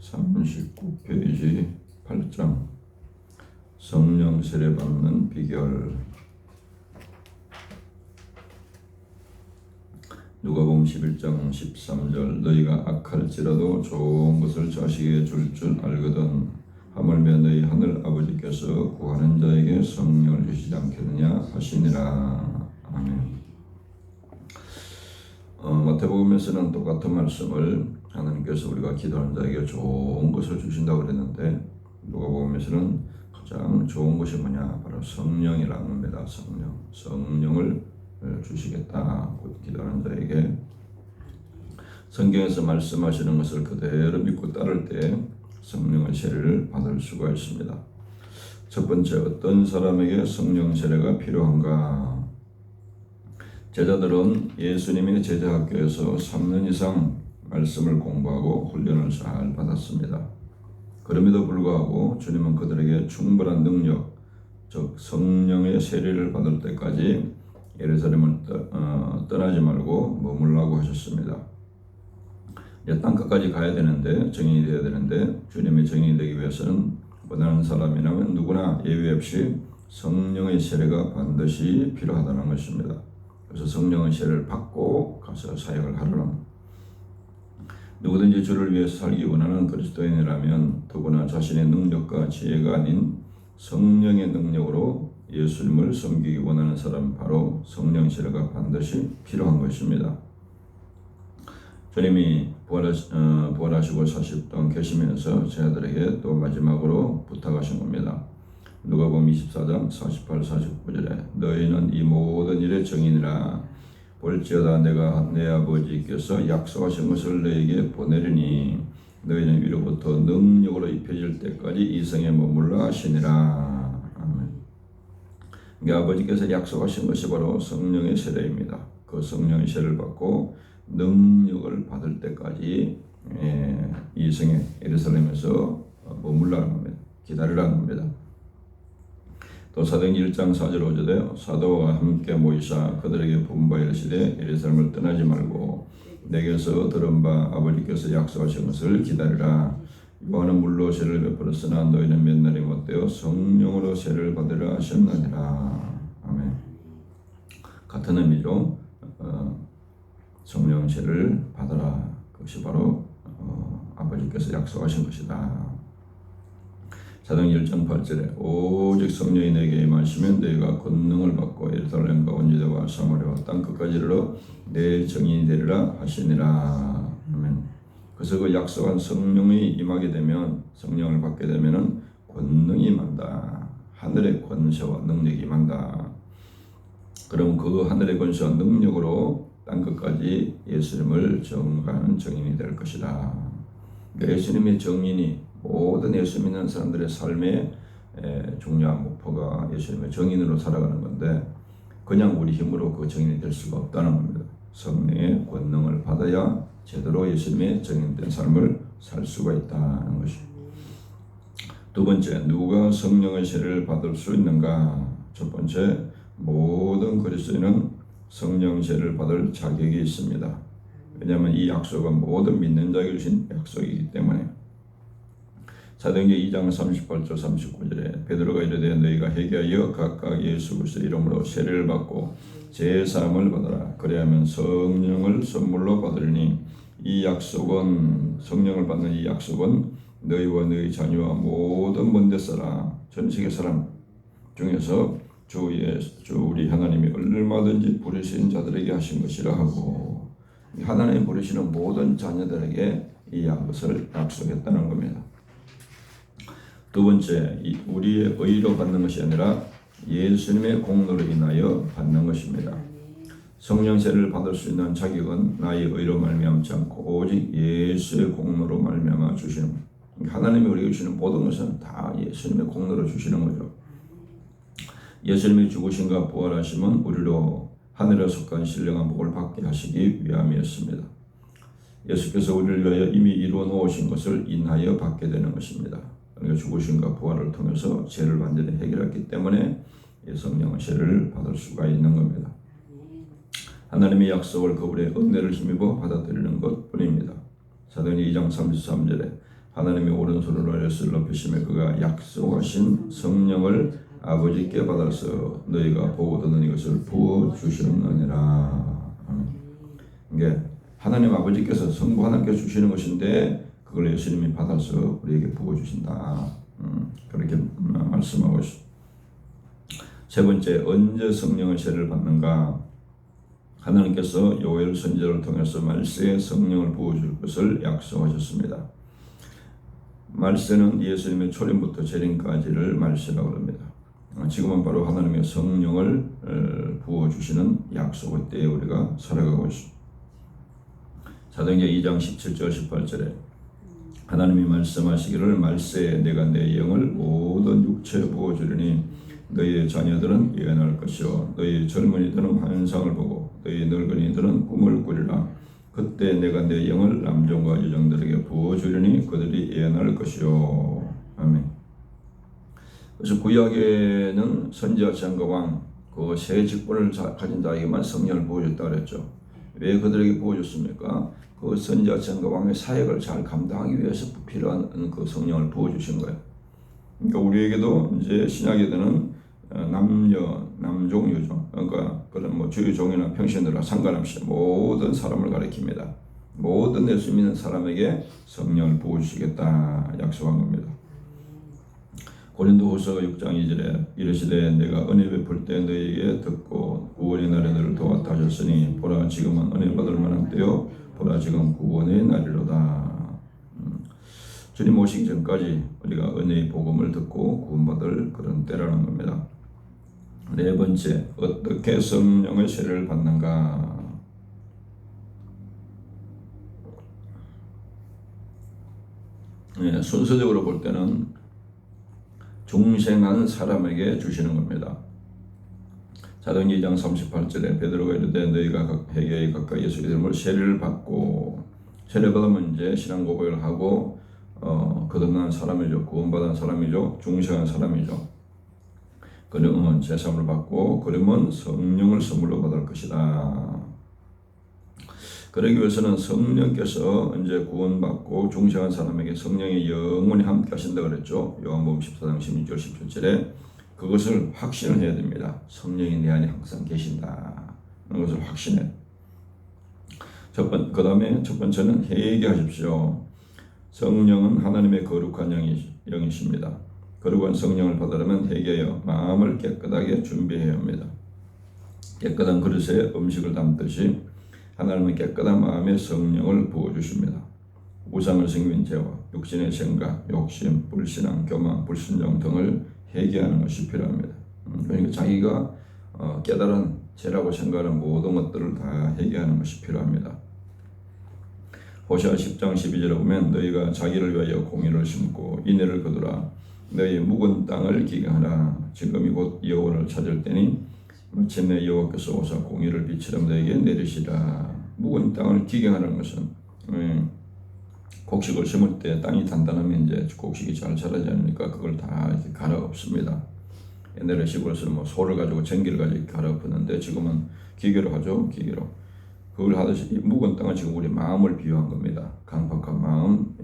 39페이지 8장 성령 세례받는 비결. 누가복음 11장 13절 너희가 악할지라도 좋은 것을 자식에게 줄 알거든 하물며 너희 하늘 아버지께서 구하는 자에게 성령을 주시지 않겠느냐 하시니라. 아멘. 마태복음에서는 똑같은 말씀을 하나님께서 우리가 기도하는 자에게 좋은 것을 주신다고 그랬는데 누가복음에서는 가장 좋은 것이 뭐냐? 바로 성령이라는 겁니다. 성령을 주시겠다. 기도하는 자에게 성경에서 말씀하시는 것을 그대로 믿고 따를 때 성령의 세례를 받을 수가 있습니다. 첫 번째, 어떤 사람에게 성령 세례가 필요한가? 제자들은 예수님의 제자학교에서 3년 이상 말씀을 공부하고 훈련을 잘 받았습니다. 그럼에도 불구하고 주님은 그들에게 충분한 능력, 즉 성령의 세례를 받을 때까지 예루살렘을 떠나지 말고 머물라고 하셨습니다. 이제 땅끝까지 가야 되는데, 정인이 되어야 되는데, 주님의 정인이 되기 위해서는 원하는 사람이라면 누구나 예외 없이 성령의 세례가 반드시 필요하다는 것입니다. 그래서 성령의 세례를 받고 가서 사역을 하라는, 누구든지 주를 위해서 살기 원하는 그리스도인이라면 더구나 자신의 능력과 지혜가 아닌 성령의 능력으로 예수님을 섬기기 원하는 사람, 바로 성령 세례가 반드시 필요한 것입니다. 주님이 부활하시고 40 동안 계시면서 제자들에게 또 마지막으로 부탁하신 겁니다. 누가복음 24장 48, 49절에 너희는 이 모든 일의 정인이라. 볼지어다 내가 내 아버지께서 약속하신 것을 너희에게 보내리니 너희는 위로부터 능력으로 입혀질 때까지 이 성에 머물라 하시니라. 아멘. 그러니까 아버지께서 약속하신 것이 바로 성령의 세례입니다. 그 성령의 세례를 받고 능력을 받을 때까지 이 성에 예루살렘에서 머물라는 겁니다. 기다리라는 겁니다. 또 사도행전 1장 4절 5절에 사도와 함께 모이사 그들에게 분부하여 이르시되 예루살렘을 떠나지 말고 내게서 들은 바 아버지께서 약속하신 것을 기다리라. 요한은 물로 세례를 베풀었으나 너희는 몇 날이 못되어 성령으로 세례를 받으라 하셨느니라. 아멘. 같은 의미로 성령 세례를 받으라. 그것이 바로 아버지께서 약속하신 것이다. 사도행전 1장 8절에 오직 성령이 내게 임하시면 너희가 권능을 받고 예루살렘과 온 유대와 사마리아와 땅끝까지 이르러 내 정인이 되리라 하시니라. 아멘. 그래서 그 약속한 성령이 임하게 되면, 성령을 받게 되면은 권능이 임한다. 하늘의 권세와 능력이 임한다. 그럼 그 하늘의 권세와 능력으로 땅끝까지 예수님을 전가하는 정인이 될 것이다. 그러니까 예수님의 정인이 모든 예수 믿는 사람들의 삶의 중요한 목표가 예수님의 정인으로 살아가는 건데, 그냥 우리 힘으로 그 정인이 될 수가 없다는 겁니다. 성령의 권능을 받아야 제대로 예수님의 정인된 삶을 살 수가 있다는 것입니다. 두 번째, 누가 성령의 세례를 받을 수 있는가? 첫 번째, 모든 그리스도인은 성령 세례를 받을 자격이 있습니다. 왜냐하면 이 약속은 모든 믿는 자에게 주신 약속이기 때문에. 사도행전 2장 38절 39절에 베드로가 이르되 너희가 회개하여 각각 예수 그리스도의 이름으로 세례를 받고 제사함을 받아라. 그래야면 성령을 선물로 받으리니 이 약속은, 성령을 받는 이 약속은 너희와 너희 자녀와 모든 먼데 사람, 전 세계 사람 중에서 주 우리 하나님이 얼마든지 부르신 자들에게 하신 것이라 하고, 하나님이 부르시는 모든 자녀들에게 이 것을 약속했다는 겁니다. 두 번째, 우리의 의로 받는 것이 아니라 예수님의 공로로 인하여 받는 것입니다. 성령 세례를 받을 수 있는 자격은 나의 의로 말미암지 않고 오직 예수의 공로로 말미암아 주시는, 하나님이 우리에게 주시는 모든 것은 다 예수님의 공로로 주시는 거죠. 예수님이 죽으심과 부활하심은 우리로 하늘에 속한 신령한 복을 받게 하시기 위함이었습니다. 예수께서 우리를 위하여 이미 이루어 놓으신 것을 인하여 받게 되는 것입니다. 그러니까 죽으심과 부활을 통해서 죄를 완전히 해결했기 때문에 성령의 세례를 받을 수가 있는 겁니다. 하나님의 약속을 그분의 은혜를 힘입어 받아들이는 것 뿐입니다. 사도행전 2장 33절에 하나님이 오른손으로 예수를 높이시며 그가 약속하신 성령을 아버지께 받아서 너희가 보고 듣는 이것을 부어주시느니라. 이게 하나님 아버지께서 성부 하나님께 주시는 것인데 그걸 예수님이 받아서 우리에게 부어주신다. 그렇게 말씀하고 있습니다. 세 번째, 언제 성령의 세례를 받는가? 하나님께서 요엘 선지자를 통해서 말세에 성령을 부어줄 것을 약속하셨습니다. 말세는 예수님의 초림부터 재림까지를 말세라고 합니다. 지금은 바로 하나님의 성령을 부어주시는 약속의 때에 우리가 살아가고 있습니다. 사도행전 2장 17절 18절에 하나님이 말씀하시기를 말세에 내가 내 영을 모든 육체에 부어주리니 너희의 자녀들은 예언할 것이요 너희 젊은이들은 환상을 보고 너희 늙은이들은 꿈을 꾸리라. 그때 내가 내 영을 남종과 여종들에게 부어주리니 그들이 예언할 것이요. 아멘. 그래서 구약에는 선지자 장과 왕, 그 세 직분을 가진 자에게만 성령을 부어줬다 그랬죠. 왜 그들에게 부어줬습니까? 그 선지자 장과 왕의 사역을 잘 감당하기 위해서 필요한 그 성령을 부어주신 거예요. 그러니까 우리에게도 이제 신약에는 남녀, 남종, 여종, 그러니까 그런 뭐 주의종이나 평신들과 상관없이 모든 사람을 가리킵니다. 모든 예수 믿는 사람에게 성령을 부어주시겠다 약속한 겁니다. 고린도후서 6장 2절에 이르시되 내가 은혜 베풀 때 너희에게 듣고 구원의 날에 너를 도왔다 하셨으니 보라 지금은 은혜 받을 만한 때요 보라 지금 구원의 날이로다. 주님 오시기 전까지 우리가 은혜의 복음을 듣고 구원받을 그런 때라는 겁니다. 네 번째, 어떻게 성령의 세례를 받는가? 네, 순서적으로 볼 때는 중생한 사람에게 주시는 겁니다. 사도행전 2장 38절에 베드로가 이르되 너희가 회개에 가까이 예수 이름으로 세례를 받고 세례 받으면 이제 신앙 고백을 하고 거듭난 사람이죠. 구원받은 사람이죠. 중생한 사람이죠. 그러면 제사함을 받고 그러면 성령을 선물로 받을 것이다. 그러기 위해서는 성령께서 이제 구원받고 중생한 사람에게 성령이 영원히 함께 하신다 그랬죠. 요한복음 14장 16절 17절에 그것을 확신을 해야 됩니다. 성령이 내 안에 항상 계신다. 그것을 확신해. 그 다음에 첫 번째는 회개하십시오. 성령은 하나님의 거룩한 영이십니다. 거룩한 성령을 받으려면 회개하여 마음을 깨끗하게 준비해야 합니다. 깨끗한 그릇에 음식을 담듯이 하나님은 깨끗한 마음에 성령을 부어주십니다. 우상을 섬긴 죄와 육신의 생각, 욕심, 불신앙, 교만, 불순종 등을 회개하는 것이 필요합니다. 그러니까 자기가 깨달은 죄라고 생각하는 모든 것들을 다 회개하는 것이 필요합니다. 호시아 10장 12절에 보면 너희가 자기를 위하여 공의를 심고 인애를 거두라. 너희 묵은 땅을 기경하라. 지금이 곧 여호와를 찾을 때니 마침내 여호와께서 오사 공의를 빛처럼 너에게 내리시라. 묵은 땅을 기경하는 것은 곡식을 심을 때 땅이 단단하면 이제 곡식이 잘 자라지 않으니까 그걸 다 이렇게 갈아엎습니다. 옛날에 시골에서는 뭐 소를 가지고 전기를 가지고 갈아엎었는데 지금은 기계로 하죠. 기계로. 그걸 하듯이 묵은 땅은 지금 우리 마음을 비유한 겁니다. 강팍한 마음,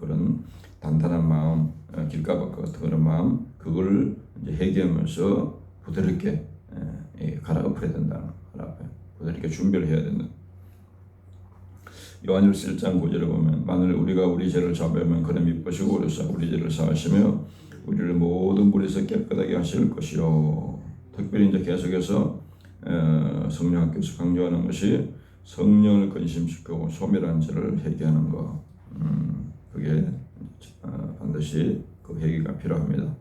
그런 단단한 마음, 길가박 같은 그런 마음, 그걸 이제 회개하면서 부드럽게 갈아엎어야 된다. 부드럽게 준비를 해야 된다. 요한일서 1장 9절에 보면 만일 우리가 우리 죄를 자백하면 그는 미쁘시고 그래서 우리 죄를 사하시며 우리를 모든 불에서 깨끗하게 하실 것이요. 특별히 이제 계속해서 성령께서 강조하는 것이 성령을 근심시키고 소멸한 죄를 회개하는 것. 그게 반드시 그 회개가 필요합니다.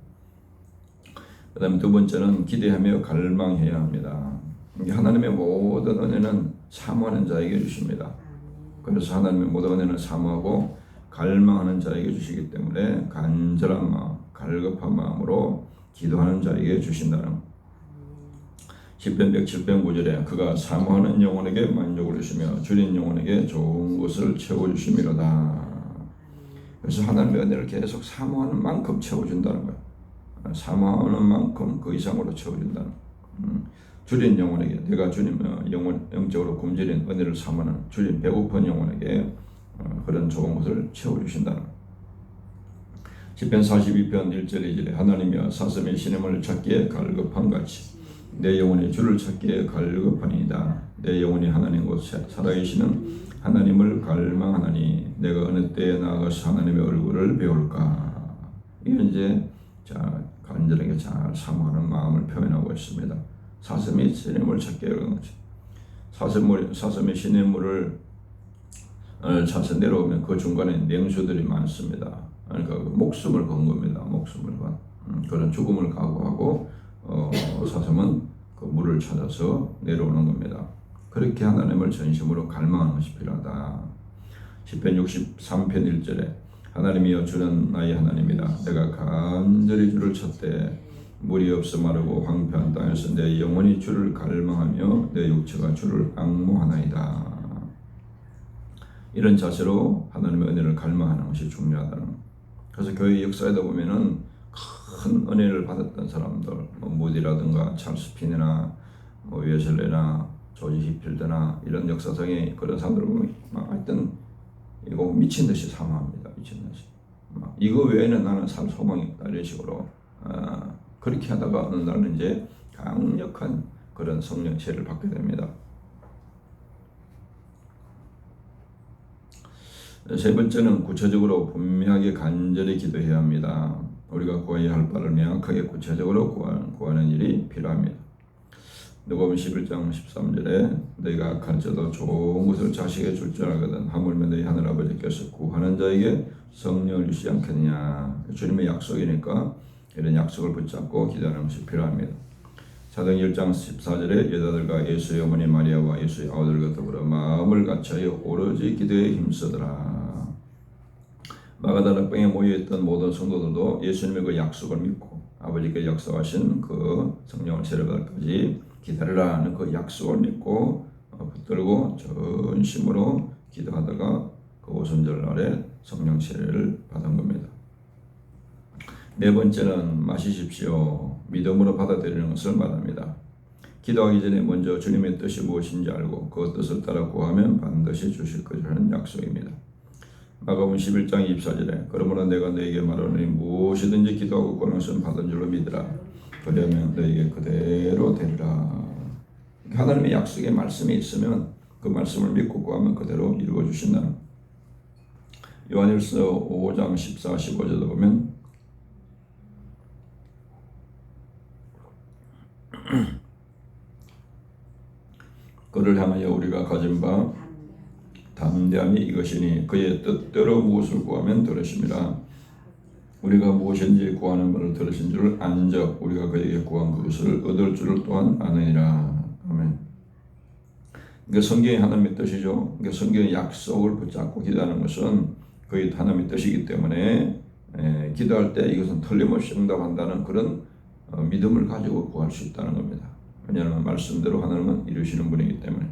그 다음에 두 번째는 기대하며 갈망해야 합니다. 하나님의 모든 은혜는 사모하는 자에게 주십니다. 그래서 하나님의 모든 은혜는 사모하고 갈망하는 자에게 주시기 때문에 간절한 마음, 갈급한 마음으로 기도하는 자에게 주신다는 시편 107편 9절에 그가 사모하는 영혼에게 만족을 주시며 줄인 영혼에게 좋은 것을 채워주심이로다. 그래서 하나님의 은혜를 계속 사모하는 만큼 채워준다는 거예요. 사모하는 만큼 그 이상으로 채워준다는 줄인 영혼에게 내가 주님 영적으로 굶주린 은혜를 사모하는 줄인 배고픈 영혼에게 그런 좋은 것을 채워주신다는 시편 42편 1절 2절에 하나님이여 사슴의 신임을 찾기에 갈급한 같이 내 영혼이 주를 찾기에 갈급하니이다. 내 영혼이 하나님 곧 살아계시는 하나님을 갈망하나니 내가 어느 때에 나아가서 하나님의 얼굴을 배울까. 이건 이제 간절하게 잘 사모하는 마음을 표현하고 있습니다. 사슴이 신임을 찾기에 그런 거지. 사슴의 시냇물을 찾아서 내려오면 그 중간에 냉수들이 많습니다. 그러니까 목숨을 건 겁니다. 목숨을 건 그런 죽음을 각오하고 사슴은 그 물을 찾아서 내려오는 겁니다. 그렇게 하나님을 전심으로 갈망하는 것이 필요하다. 시편 63편 1절에 하나님이여 주는 나의 하나님이다. 내가 간절히 주를 찾되 물이 없어 마르고 황폐한 땅에서 내 영혼이 주를 갈망하며 내 육체가 주를 앙모하나이다. 이런 자세로 하나님의 은혜를 갈망하는 것이 중요하다는 것. 그래서 교회 역사에도 보면은 큰 은혜를 받았던 사람들, 무디라든가 찰스 핀이나 웨슬레나 조지 히필드나 이런 역사상의 그런 사람들 보면 하여튼 이거 미친 듯이 사모합니다. 미친 듯이. 이거 외에는 나는 살 소망이 없다. 이런 식으로 그렇게 하다가 어느 날은 이제 강력한 그런 성령 세를 받게 됩니다. 세 번째는 구체적으로 분명하게 간절히 기도해야 합니다. 우리가 구해야 할 바를 명확하게 구체적으로 구하는 일이 필요합니다. 누가복음 11장 13절에 너희가 가르쳐도 좋은 것을 자식에게 줄 줄 알거든 하물며 너희 하늘아버지께서 구하는 자에게 성령을 주시지 않겠느냐. 주님의 약속이니까 이런 약속을 붙잡고 기도하는 것이 필요합니다. 사도행 1장 14절에 여자들과 예수의 어머니 마리아와 예수의 아우들과 더불어 마음을 같이하여 오로지 기도에 힘쓰더라. 마가다락방에 모여있던 모든 성도들도 예수님의 그 약속을 믿고 아버지께 약속하신 그 성령을 세례받을까지 기다리라는 그 약속을 믿고 붙들고 전심으로 기도하다가 그 오순절 날에 성령 세례를 받은 겁니다. 네 번째는 마시십시오. 믿음으로 받아들이는 것을 말합니다. 기도하기 전에 먼저 주님의 뜻이 무엇인지 알고 그 뜻을 따라 구하면 반드시 주실 것이라는 약속입니다. 마가복음 11장 24절에 그러므로 내가 너에게 말하노니 무엇이든지 기도하고 구하는 것은 받은 줄로 믿으라. 그러면 너에게 그대로 되리라. 하나님의 약속의 말씀이 있으면 그 말씀을 믿고 구하면 그대로 이루어 주신다는. 요한일서 5장 14, 15절도 보면 그를 향하여 우리가 가진 바 담대함이 이것이니 그의 뜻대로 무엇을 구하면 들으심이라. 우리가 무엇인지 구하는 바를 들으신 줄을 안적 우리가 그에게 구한 그것을 얻을 줄을 또한 아느니라. 아멘. 그러니까 성경이 하나님의 뜻이죠. 그러니까 성경의 약속을 붙잡고 기도하는 것은 거의 하나님의 뜻이기 때문에 기도할 때 이것은 틀림없이 응답한다는 그런 믿음을 가지고 구할 수 있다는 겁니다. 왜냐하면 말씀대로 하나님은 이루시는 분이기 때문에.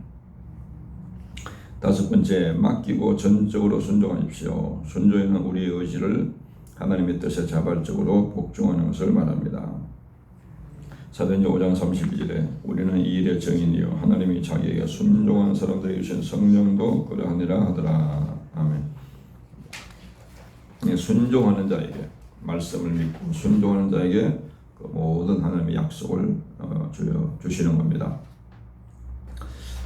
다섯 번째, 맡기고 전적으로 순종하십시오. 순종에는 우리의 의지를 하나님의 뜻에 자발적으로 복종하는 것을 말합니다. 사도행전 5장 32절에 우리는 이 일의 증인이요 하나님이 자기에게 순종하는 사람들에게 주신 성령도 그러하니라 하더라. 아멘. 순종하는 자에게 말씀을 믿고 순종하는 자에게 그 모든 하나님의 약속을 주시는 겁니다.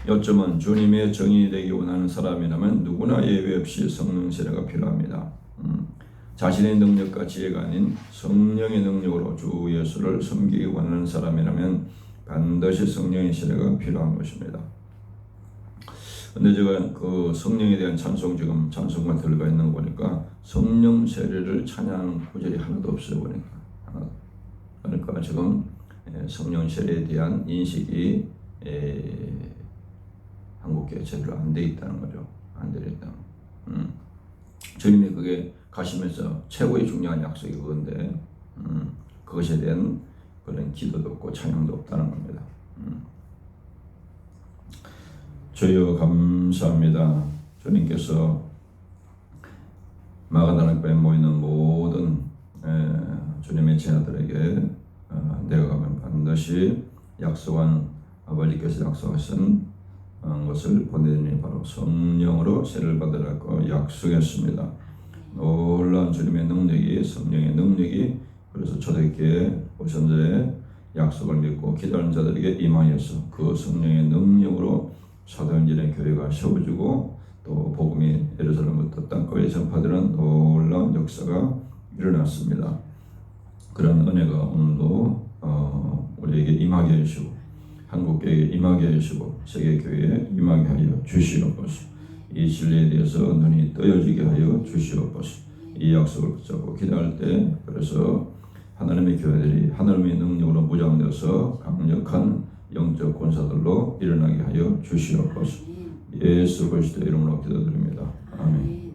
요점은 주님의 정인이 되기 원하는 사람이라면 누구나 예외 없이 성령 세례가 필요합니다. 자신의 능력과 지혜가 아닌 성령의 능력으로 주 예수를 섬기기 원하는 사람이라면 반드시 성령의 세례가 필요한 것입니다. 근데 제가 그 성령에 대한 찬송 지금 찬송만 들어가 있는 거 보니까 성령 세례를 찬양하는 구절이 하나도 없어요 보니까. 그러니까 지금 성령 세례에 대한 인식이 한국교회 제대로 안 돼 있다는 거죠. 안 돼 있다. 주님이 그게 가시면서 최고의 중요한 약속이 그건데 그것에 대한 그런 기도도 없고 찬양도 없다는 겁니다. 주여 감사합니다. 주님께서 마가다락방에 모이는 모든 주님의 제자들에게 내가 가면 반드시 약속한 아버지께서 약속하신 것을 보내니 바로 성령으로 세례를 받으라고 약속했습니다. 놀라운 주님의 능력이, 성령의 능력이 그래서 초대교회 오선자의 약속을 믿고 기도하는 자들에게 임하여서 그 성령의 능력으로 사도행전의 교회가 세워지고 또 복음이 예루살렘부터 땅끝에 전파되는 놀라운 역사가 일어났습니다. 그런 은혜가 오늘도 우리에게 임하게 하시고 한국교회에 임하게 하시고 세계교회에 임하게 하여 주시옵소서. 이 진리에 대해서 눈이 떠여지게 하여 주시옵소서. 이 약속을 붙잡고 기도할 때 그래서 하나님의 교회들이 하나님의 능력으로 무장되어서 강력한 영적 권사들로 일어나게 하여 주시옵소서. 예수 그리스도 이름으로 기도드립니다. 아멘.